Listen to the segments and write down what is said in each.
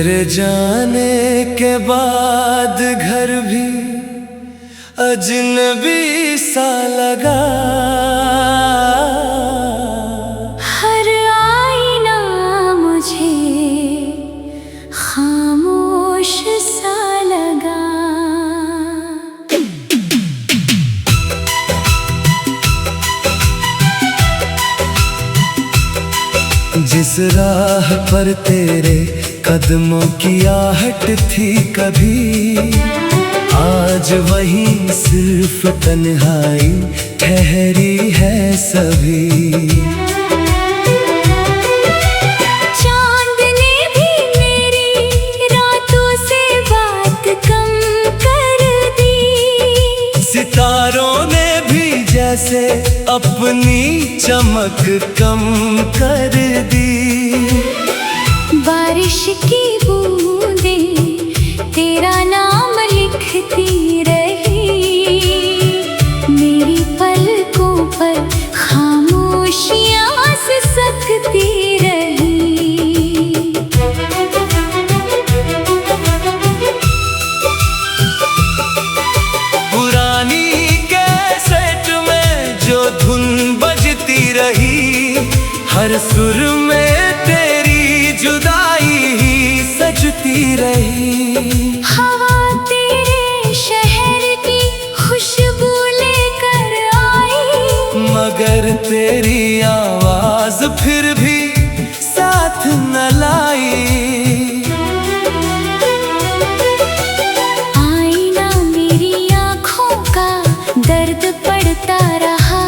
तेरे जाने के बाद घर भी अजनबी सा लगा। हर आईना मुझे खामोश सा लगा। जिस राह पर तेरे कदमों की आहट थी कभी, आज वहीं सिर्फ तन्हाई ठहरी है सभी। चांद ने भी मेरी रातों से बात कम कर दी। सितारों ने भी जैसे अपनी चमक कम कर दी। बारिश की बूंदें तेरा नाम लिखती रही। मेरी पलकों पर खामोशियां सिसकती रही। पुरानी कैसेट में जो धुन बजती रही, हर सुर में तेरी जुदाई ही सजती रही। हवा तेरे शहर की खुशबू लेकर आई, मगर तेरी आवाज फिर भी साथ न लाई। आईना मेरी आँखों का दर्द पड़ता रहा।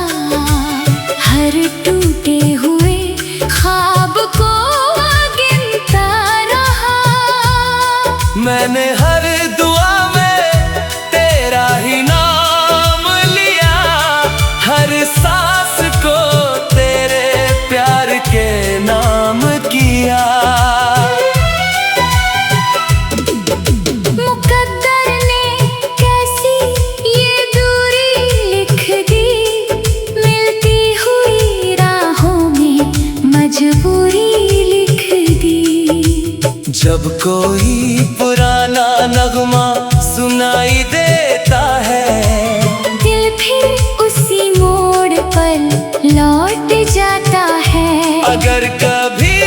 हर टूटे हुए ख्वाब को गिनता रहा। मैंने हर दुआ में तेरा ही नाम लिया, हर सांस को तेरे प्यार के नाम किया। मुकद्दर ने कैसी ये दूरी लिख दी। मिलती हुई राहों में मजबूरी लिख दी। जब कोई पुराना नगमा सुनाई देता है, दिल फिर उसी मोड़ पर लौट जाता है। अगर कभी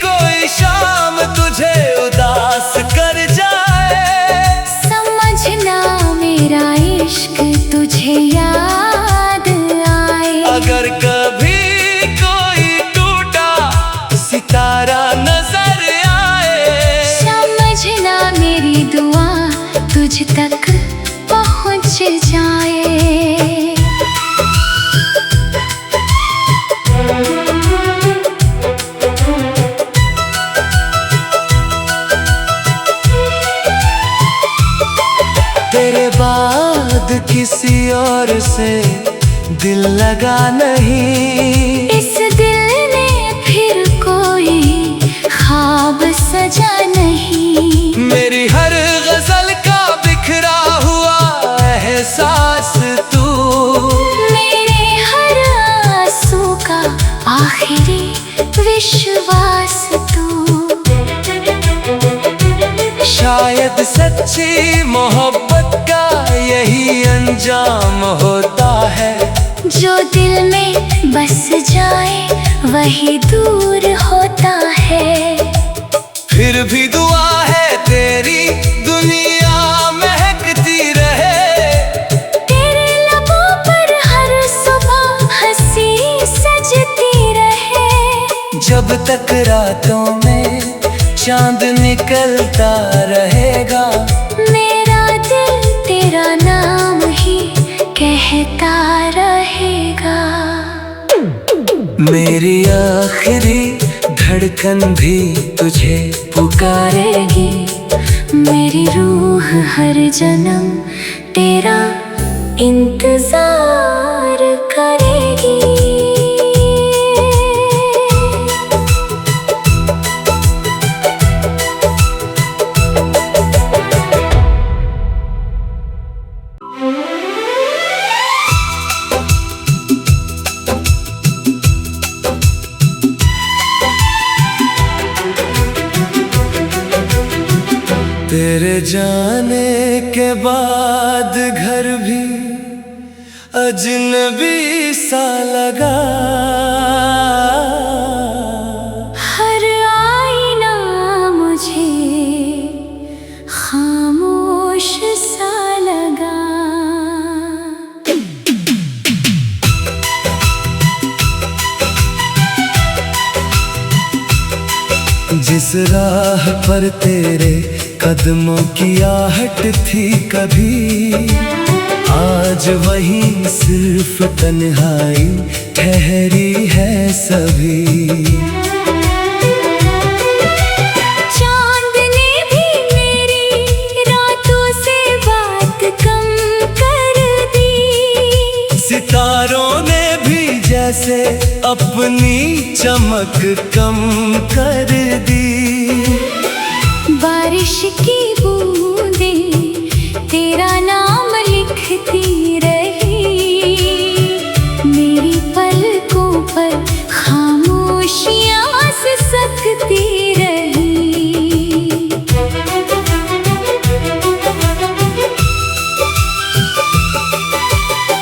कोई शाम तुझे उदास कर जाए, समझना मेरा इश्क तुझे याद आए। अगर कभी कोई टूटा सितारा नजर आए, समझना मेरी दुआ तुझ तक पहुँच जाए। तेरे बाद किसी और से दिल लगा नहीं। इस दिल ने फिर कोई ख्वाब सजा नहीं। मेरी हर गजल का बिखरा हुआ एहसास तू, मेरे हर आंसू का आखिरी विश्वास तू। शायद सच्ची मोहब्बत का यही अंजाम होता है। जो दिल में बस जाए वही दूर होता है। फिर भी दुआ है तेरी दुनिया महकती रहे। तेरे लबों पर हर सुबह हंसी सजती रहे। जब तक रातों में चांद निकलता रहेगा, मेरा दिल तेरा नाम ही कहता रहेगा। मेरी आखिरी धड़कन भी तुझे पुकारेगी। मेरी रूह हर जन्म तेरा इंतजार करेगी। तेरे जाने के बाद घर भी अजनबी सा लगा। हर आईना मुझे खामोश सा लगा। जिस राह पर तेरे कदमों की आहट थी कभी, आज वहीं सिर्फ तन्हाई ठहरी है सभी। चांद ने भी मेरी रातों से बात कम कर दी। सितारों ने भी जैसे अपनी चमक कम कर दी। बारिश की बूंदें तेरा नाम लिखती रही। मेरी पलकों पर खामोशियां सिसकती रही।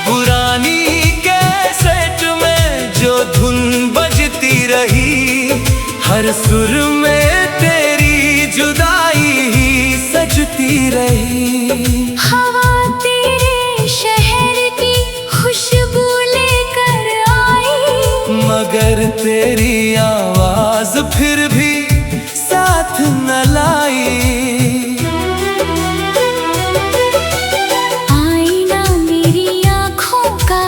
पुरानी कैसेट में जो धुन बजती रही, हर सुर में तेरी जुदाई ही सजती रही। हवा तेरे शहर की खुशबू लेकर आई, मगर तेरी आवाज फिर भी साथ न लाई। आईना मेरी आँखों का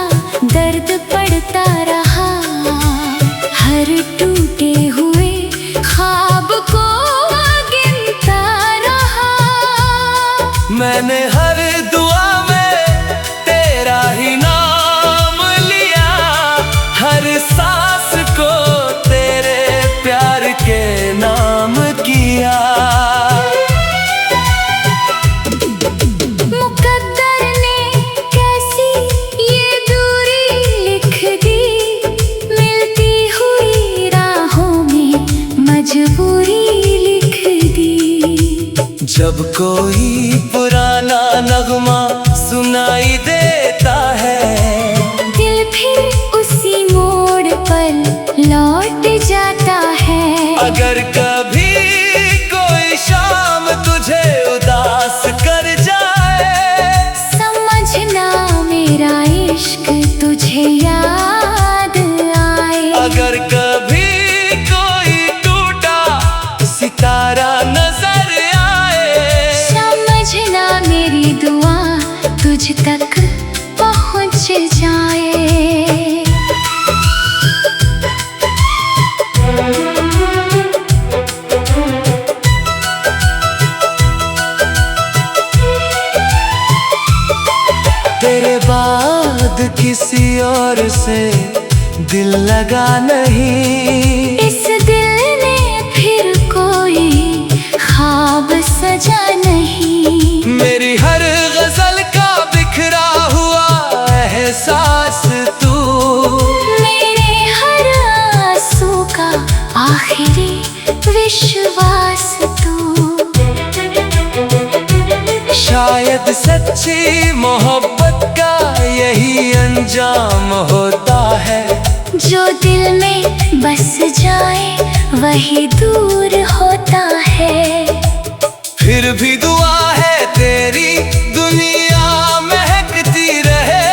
दर्द पड़ता रहा। हर टूटे हुए ख्वाब को गिनता रहा। मैंने हर दुआ में तेरा ही नाम लिया, हर सांस को तेरे प्यार के नाम किया। मुकद्दर ने कैसी ये दूरी लिख दी। मिलती हुई राहों में मजबूरी लिख दी। जब कोई पुराना नगमा सुनाई देता है, दिल फिर उसी मोड़ पर लौट जाता है। अगर कभी कोई शाम तुझे उदास कर जाए, समझना मेरा इश्क तुझे याद आए। अगर कभी कोई टूटा सितारा नजर आए, समझना मेरी दुआ तुझ तक पहुँच जाए। तेरे बाद किसी और से दिल लगा नहीं। इस दिल ने फिर कोई ख्वाब सजा नहीं। मेरी हर गजल का बिखरा हुआ एहसास तू, मेरे हर आंसू का आखिरी विश्वास तू। शायद सच्ची मोहब्बत का यही अंजाम होता है। जो दिल में बस जाए वही दूर होता है। फिर भी दुआ है तेरी दुनिया महकती रहे।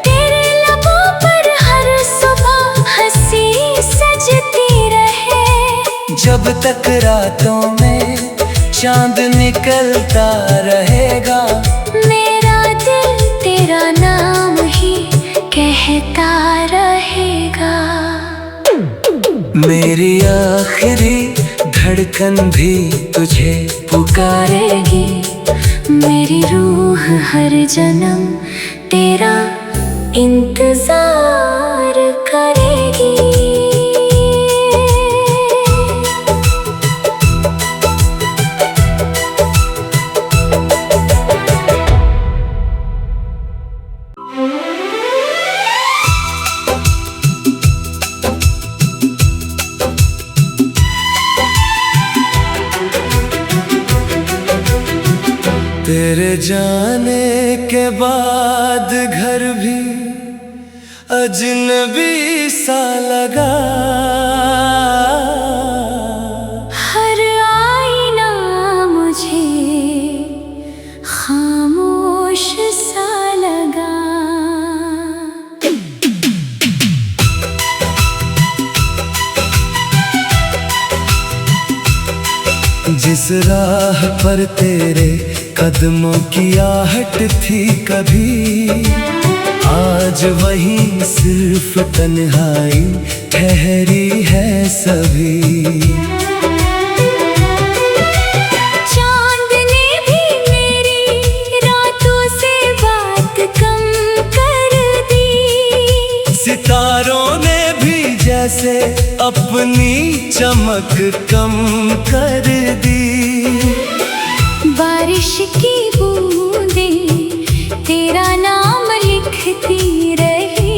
तेरे लबों पर हर सुबह हंसी सजती रहे। जब तक रातों में चांद निकलता रहेगा, मेरा दिल तेरा नाम ही कहता रहेगा। मेरी आखिरी धड़कन भी तुझे पुकारेगी। मेरी रूह हर जन्म तेरा इंतजार करेगी। तेरे जाने के बाद घर भी अजनबी सा लगा। हर आईना मुझे खामोश सा लगा। जिस राह पर तेरे कदमों की आहट थी कभी, आज वहीं सिर्फ तन्हाई ठहरी है सभी। चांद ने भी मेरी रातों से बात कम कर दी। सितारों ने भी जैसे अपनी चमक कम कर दी। बारिश की बूंदें तेरा नाम लिखती रही।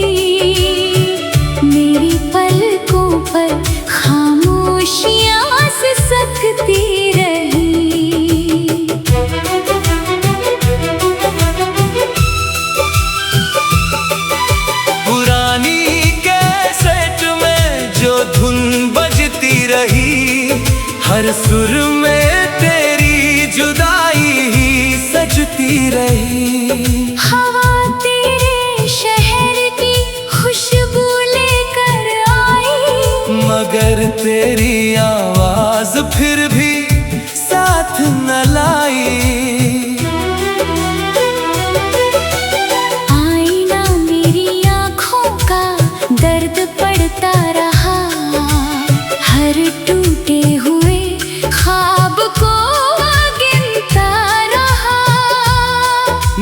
मेरी पलकों पर खामोशियां सिसकती रही। पुरानी कैसेट में जो धुन बजती रही, हर सुर में तेरी जुदाई ही सजती रही। हवा तेरे शहर की खुशबू लेकर आई, मगर तेरी आवाज फिर भी साथ न लाई। आईना मेरी आँखों का दर्द पड़ता रहा। हर टूटे हुए ख्वाब को गिनता रहा।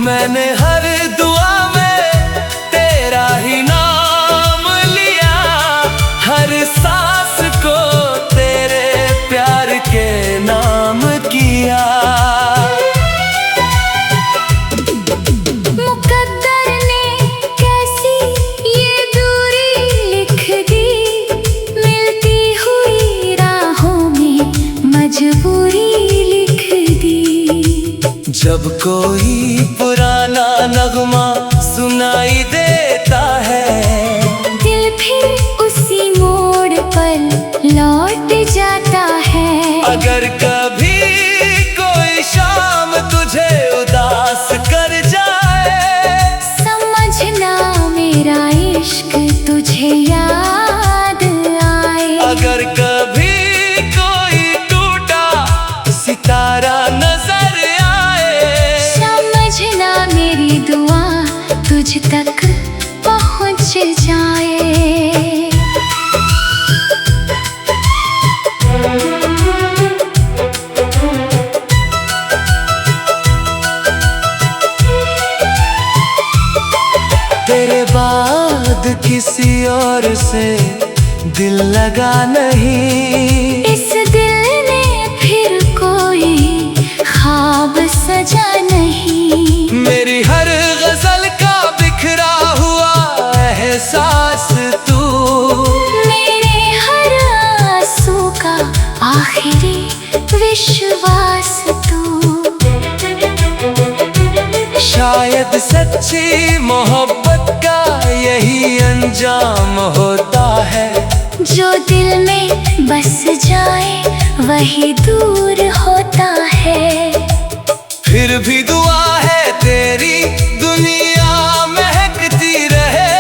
मैंने हर दुआ में तेरा ही नाम लिया, हर सांस को तेरे प्यार के नाम किया। मुकद्दर ने कैसी ये दूरी लिख दी। मिलती हुई राहों में मजबूरी लिख दी। जब कोई पुराना नगमा सुनाई देता है, दिल फिर उसी मोड़ पर लौट जाता है। अगर कभी कोई शाम तुझे उदास कर जाए, समझना मेरा इश्क तुझे याद आए। अगर कभी कोई टूटा सितारा नजर आए, समझना मेरी दुआ तुझ तक पहुँच जाए। तेरे बाद किसी और से दिल लगा नहीं। इस दिल ने फिर कोई ख्वाब सजा नहीं। मेरी हर गजल का बिखरा हुआ एहसास तू, मेरे हर आंसू का आखिरी विश्वास तू। शायद सच्ची मोहब्बत का यही अंजाम होता है। जो दिल में बस जाए वही दूर होता है। फिर भी दुआ है तेरी दुनिया महकती रहे।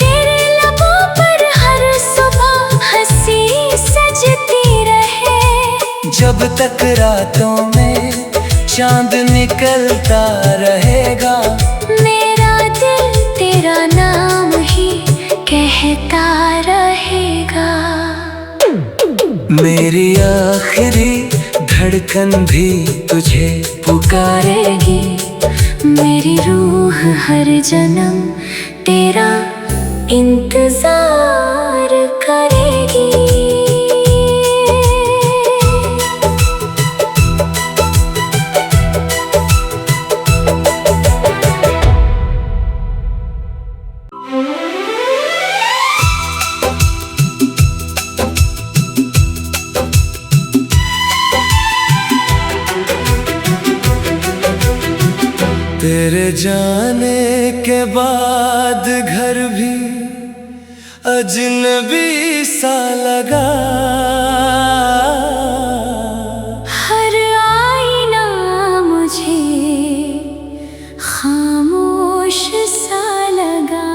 तेरे लबों पर हर सुबह हंसी सजती रहे। जब तक रातों में चांद निकलता रहेगा, मेरा दिल तेरा नाम ही कहता रहेगा। मेरी आखिरी धड़कन भी तुझे पुकारेगी। मेरी रूह हर जन्म तेरा इंतजार करेगी। तेरे जाने के बाद घर भी अजनबी सा लगा। हर आईना मुझे खामोश सा लगा।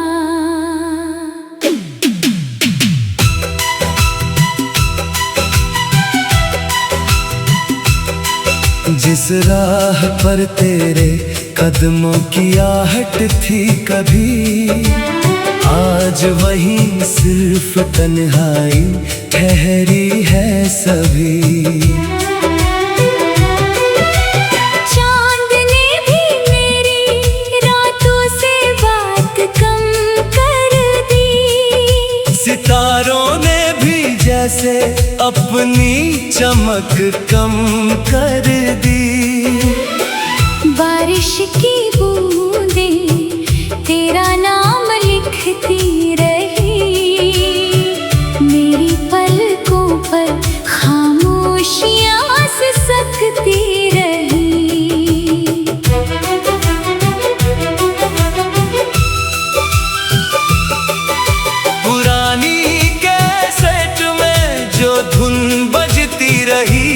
जिस राह पर तेरे कदमों की आहट थी कभी, आज वहीं सिर्फ तन्हाई ठहरी है सभी। चांद ने भी मेरी रातों से बात कम कर दी। सितारों ने भी जैसे अपनी चमक कम कर दी। बारिश की बूंदें तेरा नाम लिखती रही। मेरी पलकों पर खामोशियां सिसकती रही। पुरानी कैसेट में जो धुन बजती रही,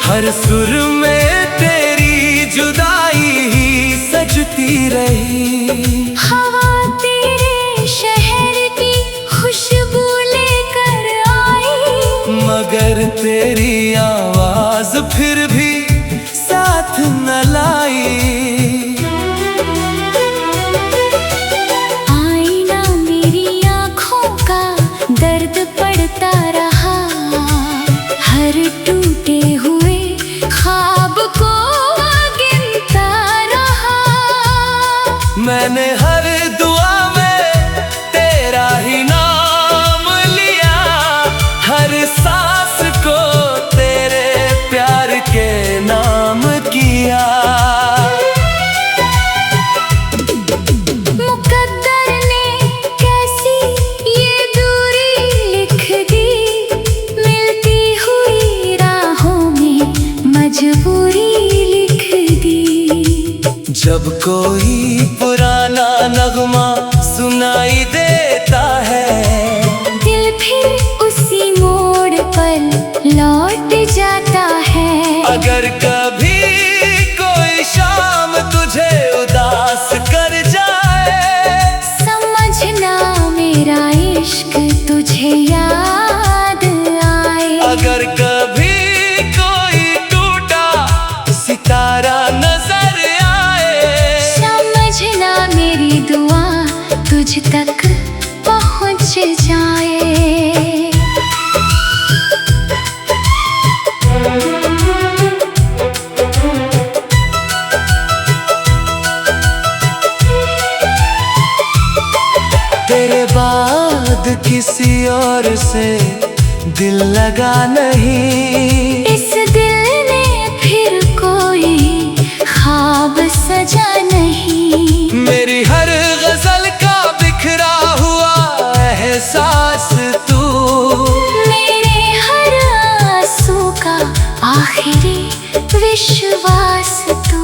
हर सुर में तेरी जुदाई ही सजती रही। हवा तेरे शहर की खुशबू लेकर आई, मगर तेरी आवाज फिर भी साथ न लाई। आईना मेरी आँखों का दर्द पड़ता रहा। हर टूटे हुए ख्वाब को गिनता रहा। मैंने हर दुआ में तेरा ही नाम लिया, हर सांस को तेरे प्यार के नाम किया। मुकद्दर ने कैसी ये दूरी लिख दी। मिलती हुई राहों में मजबूरी लिख दी। जब कोई पुराना नगमा सुनाई देता है, दिल फिर उसी मोड़ पर लौट जाता है। अगर कभी कोई शाम तुझे उदास कर जाए, समझना मेरा इश्क तुझे याद आए। अगर कभी कोई टूटा सितारा नजर आए, समझना मेरी दुआ तुझ तक पहुँच जाए। तेरे बाद किसी और से दिल लगा नहीं। इस दिल ने फिर कोई ख्वाब सजा नहीं। मेरी हर गजल का बिखरा हुआ एहसास तू, मेरे हर आंसू का आखिरी विश्वास तू।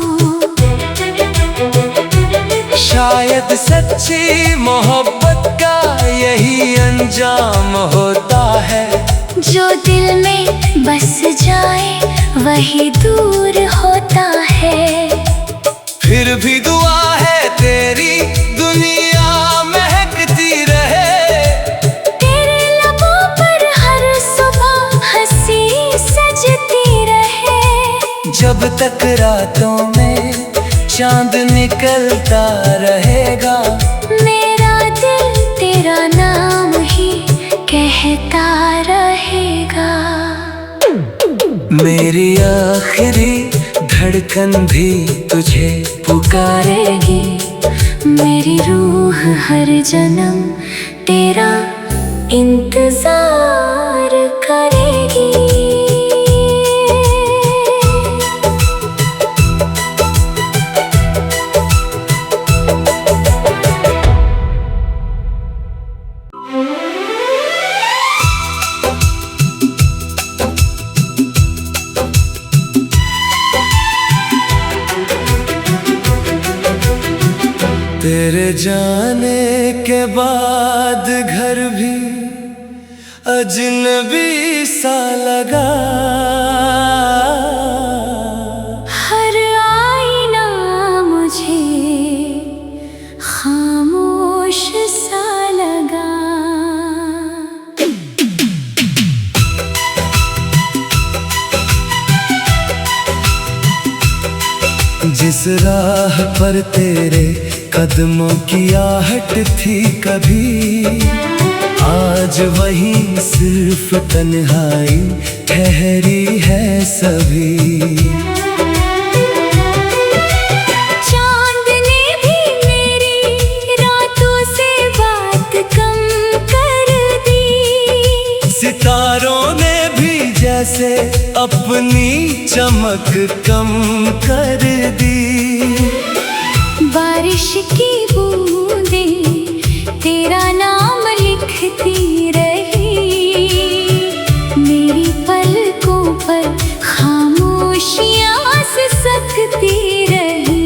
शायद सच्ची मोहब्बत का यही अंजाम होता है। जो दिल में बस जाए वही दूर होता है। फिर भी दुआ है तेरी दुनिया महकती रहे। तेरे लबों पर हर सुबह हंसी सजती रहे। जब तक रातों में चांद निकलता रहेगा, मेरा दिल तेरा नाम ही कहता रहेगा। मेरी आखिरी धड़कन भी तुझे पुकारेगी। मेरी रूह हर जन्म तेरा इंतजार करेगी। जाने के बाद घर भी अजनबी सा लगा। हर आईना मुझे खामोश सा लगा। जिस राह पर तेरे कदमों की आहट थी कभी, आज वहीं सिर्फ तन्हाई ठहरी है सभी। चांद ने भी मेरी रातों से बात कम कर दी। सितारों ने भी जैसे अपनी चमक कम कर दी। बारिश की बूंदें तेरा नाम लिखती रही। मेरी पलकों पर खामोशियां सिसकती रही।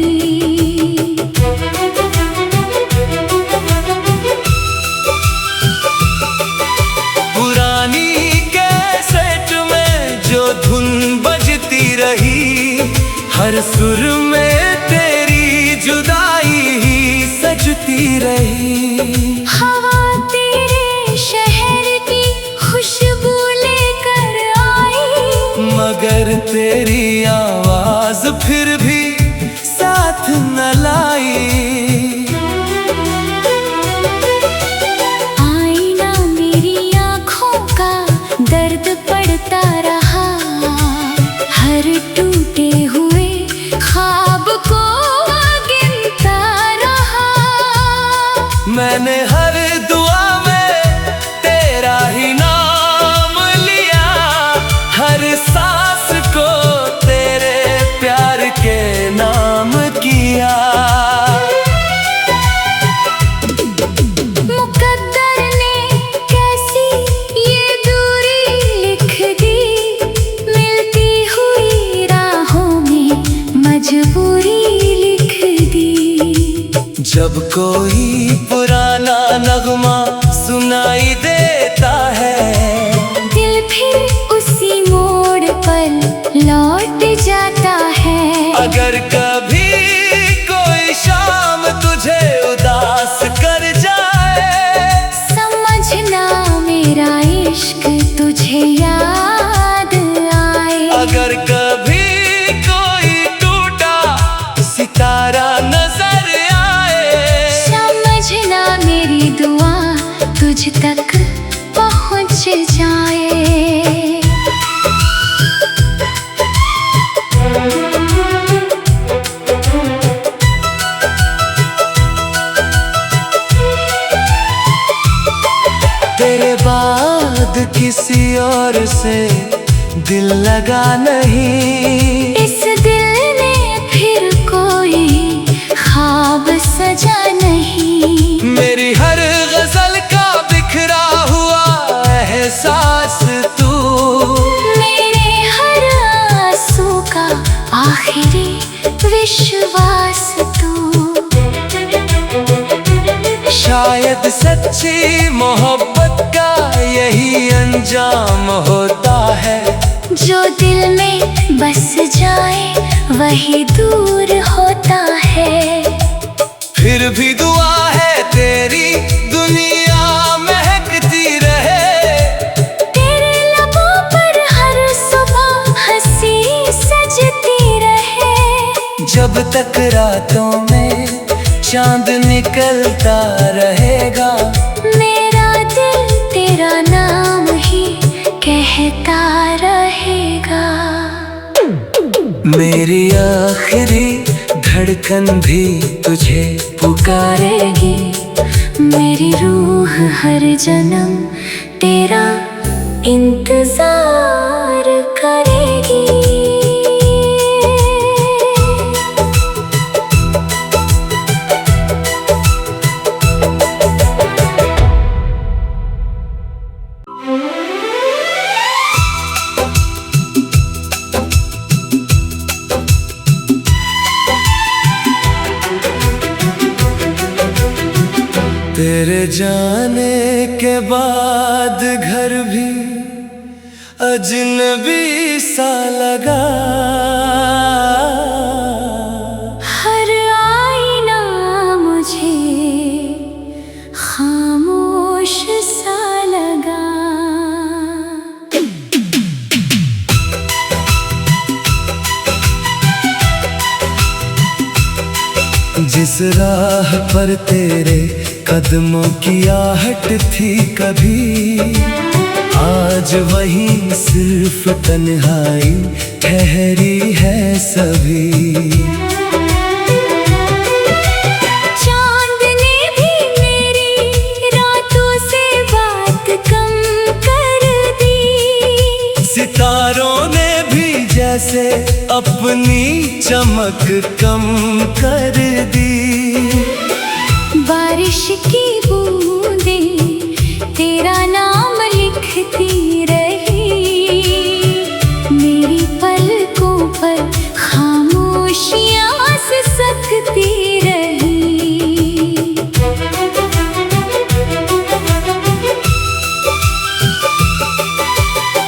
पुरानी कैसेट में जो धुन बजती रही, हर सुर में तेरी जुदाई ही सजती रही। हवा तेरे शहर की खुशबू लेकर आई, मगर तेरी आवाज फिर भी साथ न लाई। आईना मेरी आँखों का दर्द पड़ता रहा। हर टूटे हुए ख्वाब को गिनता रहा। मैंने हर दुआ में तेरा ही नाम लिया, हर सांस को तेरे प्यार के नाम किया। मुकद्दर ने कैसी ये दूरी लिख दी। मिलती हुई राहों में मजबूरी लिख दी। जब कोई पुराना नगमा सुनाई देता है, दिल फिर उसी मोड़ पर लौट जाता है। अगर कभी कोई शाम तुझे उदास कर जाए, समझना मेरा इश्क तुझे याद आए। अगर कभी कोई टूटा सितारा नजर आए, समझना मेरी दुआ तुझ तक पहुँच जाए। तेरे बाद किसी और से दिल लगा नहीं। इस दिल ने फिर कोई ख्वाब सजा नहीं। मेरी हर गजल का बिखरा हुआ एहसास तू, मेरे हर आंसू का आखिरी विश्वास तू। शायद सच्ची मोहब्बत का यही अंजाम होता है। जो दिल में बस जाए वही दूर होता है। फिर भी दुआ है तेरी दुनिया महकती रहे। तेरे लबों पर हर सुबह हंसी सजती रहे। जब तक रातों में चांद निकलता रहेगा, मेरा दिल तेरा नाम ही कहता रहेगा। मेरी आखिरी धड़कन भी तुझे पुकारेगी। मेरी रूह हर जन्म तेरा इंतजार करेगी। तेरे जाने के बाद घर भी अजनबी सा लगा। हर आईना मुझे खामोश सा लगा। जिस राह पर तेरे कदमों की आहट थी कभी, आज वहीं सिर्फ तन्हाई ठहरी है सभी। चांद ने भी मेरी रातों से बात कम कर दी। सितारों ने भी जैसे अपनी चमक कम कर दी। बारिश की बूंदें तेरा नाम लिखती रही। मेरी पलकों पर खामोशियां सिसकती रही।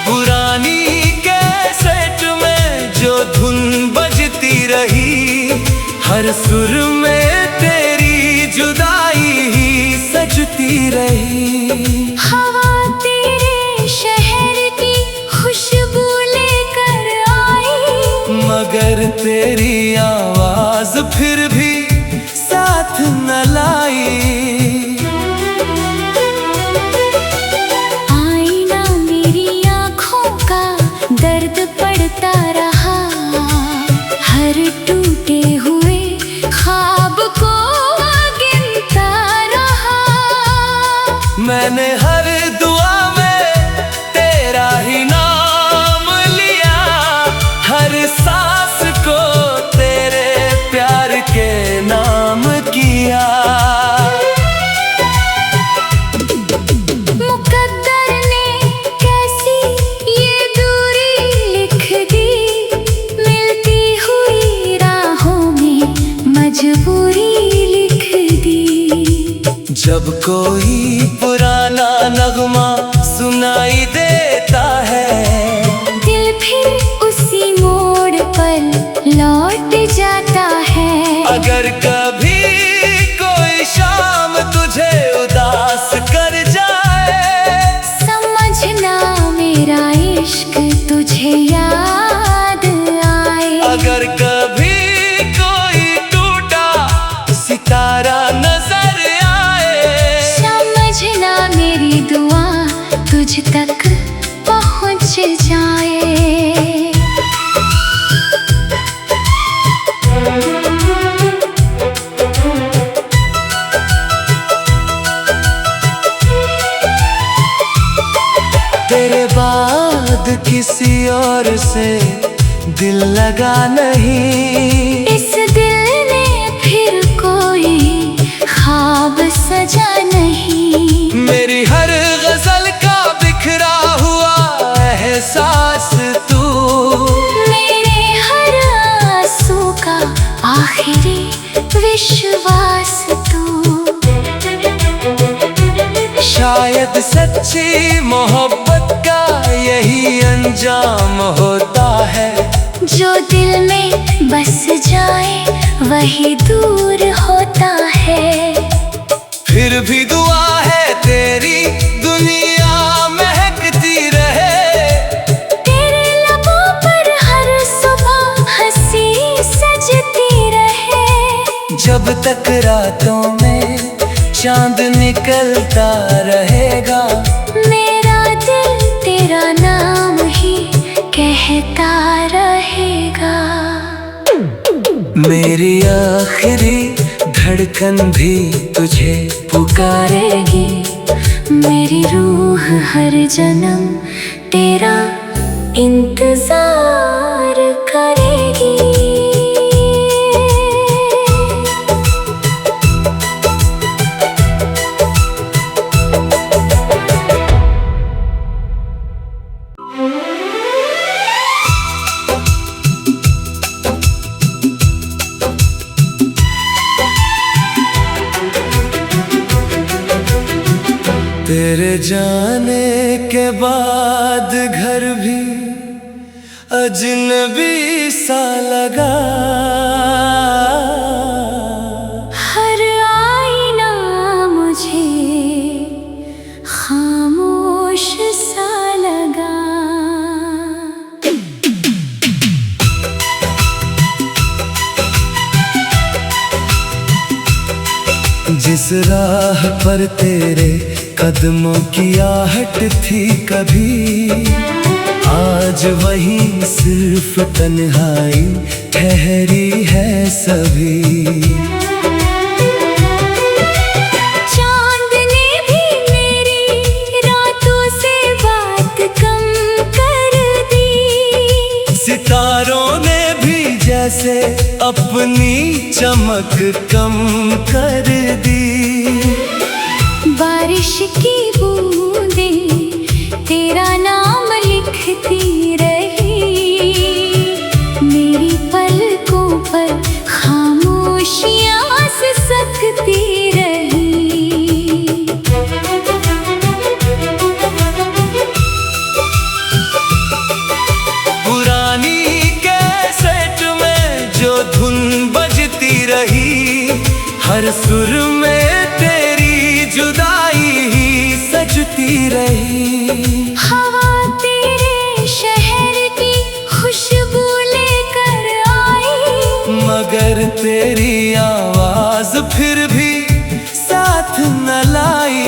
पुरानी कैसेट में जो धुन बजती रही, हर सुर में तेरी जुदाई ही सजती रही। हवा तेरे शहर की खुशबू लेकर आई, मगर तेरी आवाज फिर भी साथ न लाई। आईना मेरी आँखों का दर्द पड़ता रहा। हर टूटे हुए ख्वाब को गिनता रहा। मैंने हर दुआ में तेरा ही नाम लिया, हर सांस को तेरे प्यार के नाम किया। मुकद्दर ने कैसी ये दूरी लिख दी। मिलती हुई राहों में मजबूरी लिख दी। जब कोई पुराना नगमा सुनाई देता है, दिल फिर उसी मोड़ पर लौट जाता है। अगर कभी कोई शाम तुझे उदास कर जाए, समझना मेरा इश्क तुझे याद आए। अगर कभी कोई टूटा सितारा नजर आए, समझना मेरी दुआ तुझ तक पहुँच जाए। तेरे बाद किसी और से दिल लगा नहीं। इस दिल ने फिर कोई ख्वाब सजा नहीं। मेरी हर गजल का बिखरा हुआ एहसास तू, मेरे हर आंसू का आखिरी विश्वास तू। शायद सच्ची मोहब्बत का यही अंजाम होता है। जो दिल में बस जाए वही दूर होता है। फिर भी दुआ है तेरी दुनिया महकती रहे। तेरे लबों पर हर सुबह हंसी सजती रहे। जब तक रातों में चांद निकलता रहेगा, मेरा दिल तेरा नाम ही कहता रहेगा। मेरी आखिरी धड़कन भी तुझे पुकारेगी। मेरी रूह हर जन्म तेरा इंतजार करेगी। तेरे जाने के बाद घर भी अजनबी सा लगा। हर आईना मुझे खामोश सा लगा। जिस राह पर तेरे कदमों की आहट थी कभी, आज वहीं सिर्फ तन्हाई ठहरी है सभी। चांद ने भी मेरी रातों से बात कम कर दी। सितारों ने भी जैसे अपनी चमक कम कर दी। बारिश की बूंदें तेरा नाम लिखती रही। मेरी पलकों पर खामोशियां सिसकती रही। पुरानी कैसेट में जो धुन बजती रही, हर सुर में तेरी जुदाई ही सजती रही। हवा तेरे शहर की खुशबू लेकर आई, मगर तेरी आवाज फिर भी साथ न लाई।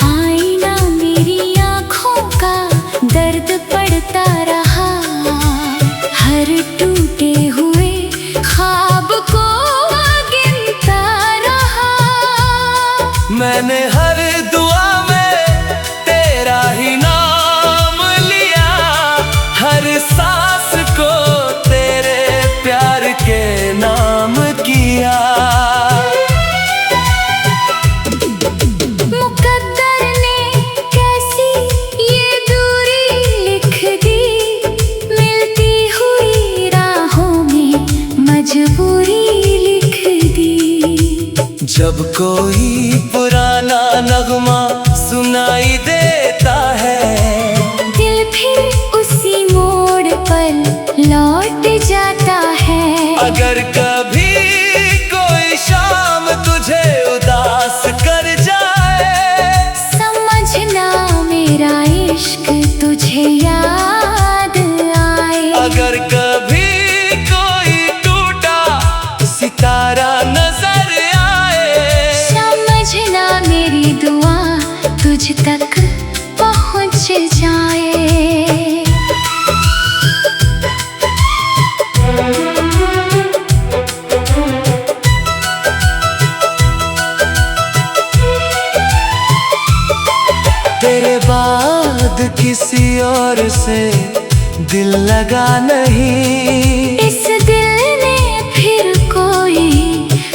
आईना मेरी आँखों का दर्द पड़ता रहा। हर टूटे हुए ख्वाब को गिनता रहा। मैंने हर दुआ में तेरा ही नाम लिया, हर सांस को तेरे प्यार के नाम किया। मुकद्दर ने कैसी ये दूरी लिख दी, मिलती हुई राहों में मजबूरी लिख दी। जब कोई पुराना नगमा सुनाई देता है, दिल फिर उसी मोड़ पर लौट जाता है। अगर कभी कोई शाम तुझे उदास कर जाए, समझना मेरा इश्क तुझे याद आए। अगर कभी कोई टूटा सितारा नजर आए, समझना मेरी दुआ तुझ तक पहुँच जाए। तेरे बाद किसी और से दिल लगा नहीं। इस दिल ने फिर कोई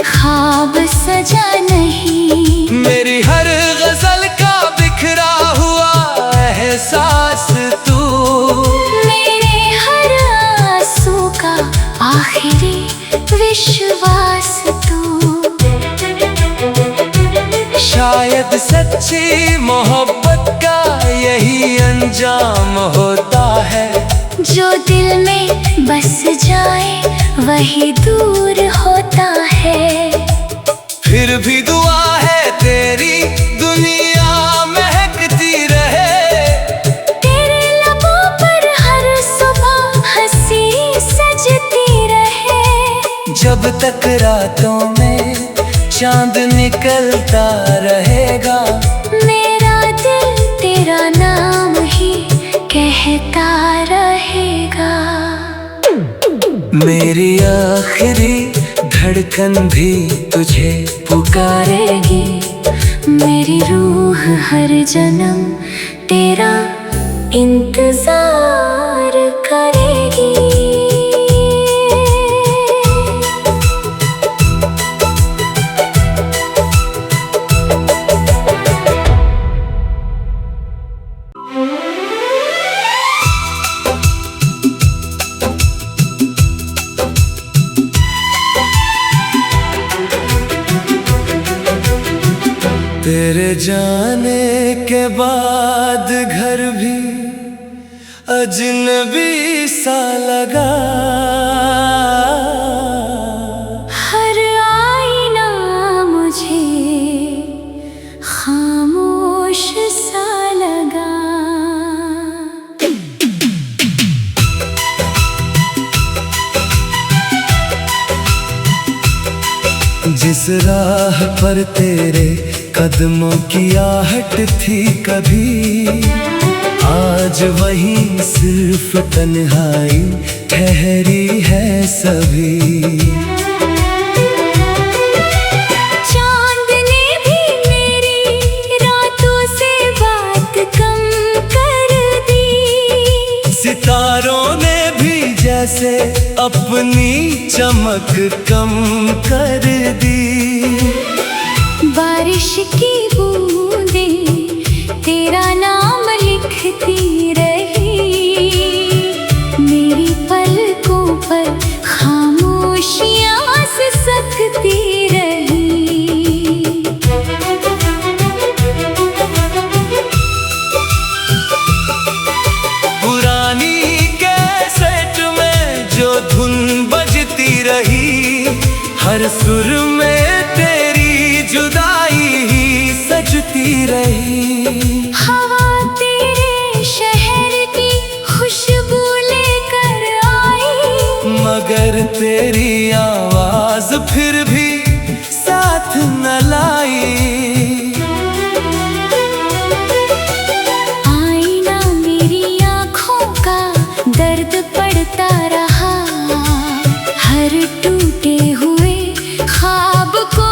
ख्वाब सजा नहीं। मेरी हर गजल का बिखरा हुआ एहसास तू, मेरे हर आंसू का आखिरी विश्वास तू। शायद सच्ची मोहब्बत का यही अंजाम होता है। जो दिल में बस जाए वही दूर होता है। फिर भी दुआ है तेरी दुनिया महकती रहे। तेरे लबों पर हर सुबह हंसी सजती रहे। जब तक रातों में चांद निकलता रहेगा, मेरा दिल तेरा नाम ही कहता रहेगा। मेरी आखिरी धड़कन भी तुझे पुकारेगी। मेरी रूह हर जन्म तेरा इंतजार करेगी। तेरे जाने के बाद घर भी अजनबी सा लगा। हर आईना मुझे खामोश सा लगा। जिस राह पर तेरे कदमों की आहट थी कभी, आज वहीं सिर्फ तन्हाई ठहरी है सभी। चांद ने भी मेरी रातों से बात कम कर दी। सितारों ने भी जैसे अपनी चमक कम कर दी। बारिश की बूंदें तेरा नाम लिखती रही। मेरी पलकों पर खामोशियां सिसकती रही। पुरानी कैसेट में जो धुन बजती रही, हर सुर में तेरी जुदाई ही सजती रही। हवा तेरे शहर की खुशबू लेकर आई, मगर तेरी आवाज फिर भी साथ न लाई। आईना मेरी आँखों का दर्द पड़ता रहा। हर टूटे हुए ख्वाब को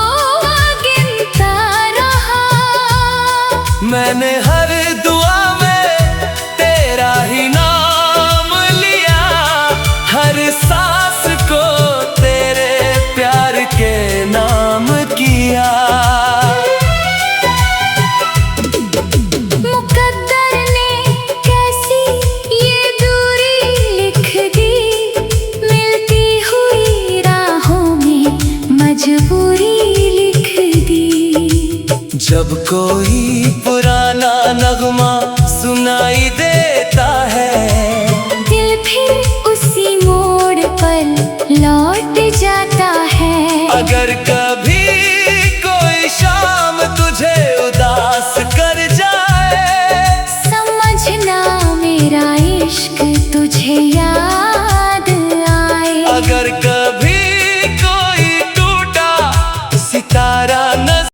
गिनता रहा। मैंने हर दुआ में तेरा ही नाम लिया, हर सांस को तेरे प्यार के नाम किया। मुकद्दर ने कैसी ये दूरी लिख दी, मिलती हुई राहों में मजबूरी लिख दी। जब कोई पुराना नगमा सुनाई देता है, दिल फिर उसी मोड़ पर लौट जाता है। अगर